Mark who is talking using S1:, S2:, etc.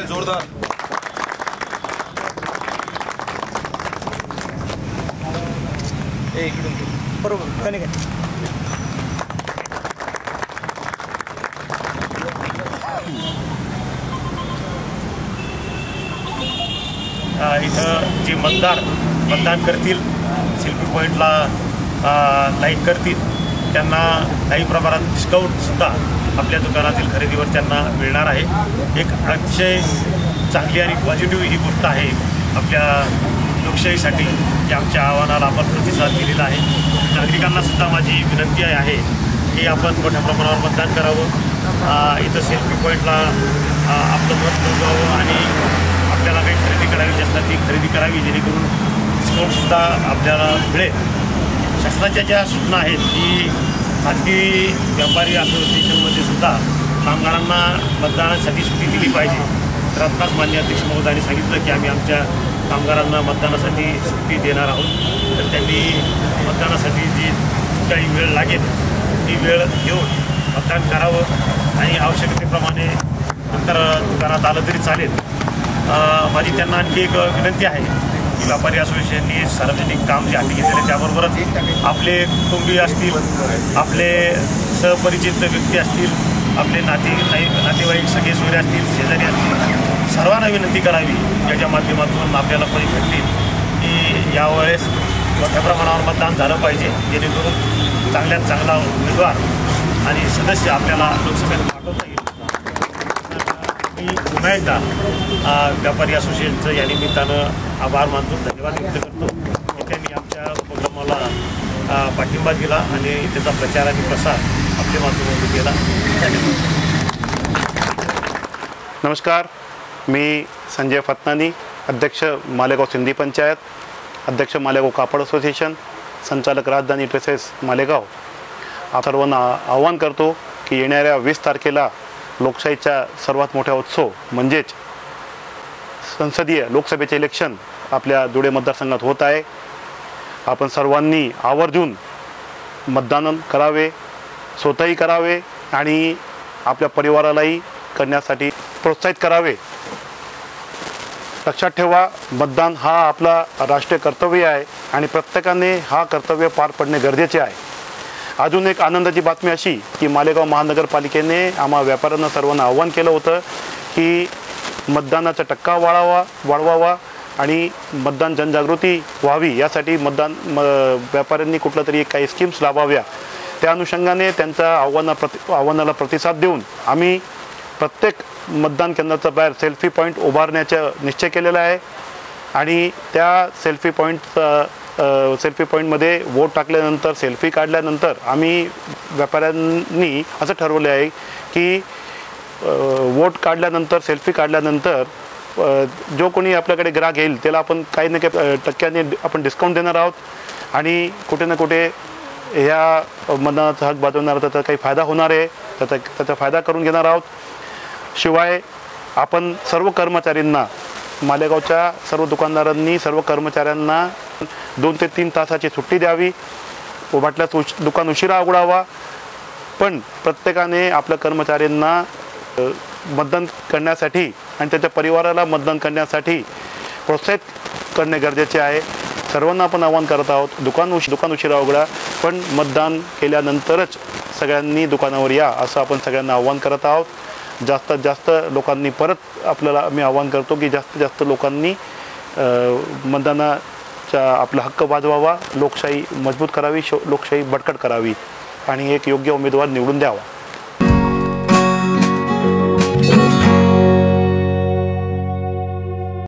S1: जोरदार. इकडून बरोबर काय नाही
S2: इथं जे मतदान करतील, सेल्फी पॉईंटला लाईक करतील, त्यांना काही प्रमाणात डिस्काउंटसुद्धा आपल्या दुकानातील खरेदीवर त्यांना मिळणार आहे. एक अतिशय चांगली आणि पॉझिटिव्ह ही गोष्ट आहे आपल्या लोकशाहीसाठी, की आमच्या आव्हानाला आपण प्रतिसाद दिलेला आहे. नागरिकांनासुद्धा माझी विनंती आहे की आपण मोठ्या प्रमाणावर मतदान करावं. इथं सेल्फी पॉईंटला आपलं मत नोंदवावं आणि आपल्याला काही खरेदी करावी असतात ती खरेदी करावी, जेणेकरून डिस्काउंटसुद्धा आपल्याला मिळेल. शासनाच्या ज्या सूचना आहेत की खाजगी व्यापारी असोसिएशनमध्ये सुद्धा कामगारांना मतदानासाठी सुट्टी दिली पाहिजे. तर आत्ताच माननीय अध्यक्ष महोदयांनी सांगितलं की आम्ही आमच्या कामगारांना मतदानासाठी सुट्टी देणार आहोत. तर त्यांनी मतदानासाठी जी काही वेळ लागेल ती वेळ घेऊन मतदान करावं आणि आवश्यकतेप्रमाणे नंतर दुकानात आलं तरी चालेल. माझी त्यांना आणखी एक विनंती आहे की व्यापारी असोसिएशननी सार्वजनिक काम जे हाती घेतलेले त्याबरोबरच आपले कुटुंबीय असतील, आपले सहपरिचित व्यक्ती असतील, आपले नातेवाईक सगळे सोयरे असतील, शेजारी असतील, सर्वांना विनंती करावी याच्या माध्यमातून आपल्याला पण भेटतील की यावेळेस मोठ्या प्रमाणावर मतदान झालं पाहिजे, जेणेकरून चांगल्यात चांगला उमेदवार आणि सदस्य आपल्याला लोकसभेत पाठवता येईल. मी पुन्हा एकदा व्यापारी असोसिएशनचं या निमित्तानं आभार मानतो, धन्यवाद व्यक्त करतो की त्यांनी आमच्या उपक्रमाला पाठिंबा दिला आणि त्याचा प्रचार आणि प्रसार आपल्या माध्यमातून केला.
S3: नमस्कार, मी संजय फतनानी, अध्यक्ष मालेगाव सिंधी पंचायत, अध्यक्ष मालेगाव कापड असोसिएशन, संचालक राजधानी ड्रेसेस मालेगाव. सर्वांना आवाहन करतो की येणाऱ्या 20 तारखेला लोकशाहीचा सर्वात मोठा उत्सव म्हणजेच संसदीय लोकसभेचे इलेक्शन आपल्या धुळे मतदारसंघात होत आहे. आपण सर्वांनी आवर्जून मतदान करावे, स्वतःही करावे आणि आपल्या परिवारालाही करण्यासाठी प्रोत्साहित करावे. लक्षात ठेवा, मतदान हा आपला राष्ट्रीय कर्तव्य आहे आणि प्रत्येकाने हा कर्तव्य पार पडणे गरजेचे आहे. अजून एक आनंदाची बातमी अशी की मालेगाव महानगरपालिकेने आम्हा व्यापाऱ्यांना सर्वांना आवाहन केलं होतं की मतदानाचा टक्का वाढवावा आणि मतदान जनजागृती व्हावी, यासाठी व्यापाऱ्यांनी कुठलं तरी काही स्कीम्स लावाव्या. त्या अनुषंगाने त्यांच्या आव्हानाला प्रतिसाद देऊन आम्ही प्रत्येक मतदान केंद्राच्या बाहेर सेल्फी पॉईंट उभारण्याचा निश्चय केलेला आहे आणि त्या सेल्फी पॉईंटमध्ये वोट टाकल्यानंतर, सेल्फी काढल्यानंतर आम्ही व्यापाऱ्यांनी असं ठरवले आहे की वोट काढल्यानंतर, सेल्फी काढल्यानंतर जो कोणी आपल्याकडे ग्राहक येईल त्याला आपण काही ना काही टक्क्याने आपण डिस्काउंट देणार आहोत आणि कुठे ना कुठे ह्या मतदानाचा हक बाजवणार त्याचा काही फायदा होणार आहे, त्याचा फायदा करून घेणार आहोत. शिवाय आपण सर्व कर्मचाऱ्यांना, मालेगावच्या सर्व दुकानदारांनी सर्व कर्मचाऱ्यांना 2 ते 3 तासाची सुट्टी द्यावी. वाटल्यास दुकान उशिरा उघडावा, पण प्रत्येकाने आपल्या कर्मचाऱ्यांना मतदान करण्यासाठी आणि त्याच्या परिवाराला मतदान करण्यासाठी प्रोत्साहित करणे गरजेचे आहे. सर्वांना आपण आवाहन करत आहोत, दुकान उशिरा उघडा, पण मतदान केल्यानंतरच सगळ्यांनी दुकानावर या असं आपण सगळ्यांना आवाहन करत आहोत. जास्तीत जास्त लोकांनी आपल्याला मी आवाहन करतो की जास्तीत जास्त लोकांनी मतदानाचा आपला हक्क वाजवावा, लोकशाही मजबूत करावी, लोकशाही बळकट करावी आणि एक योग्य उमेदवार निवडून द्यावा.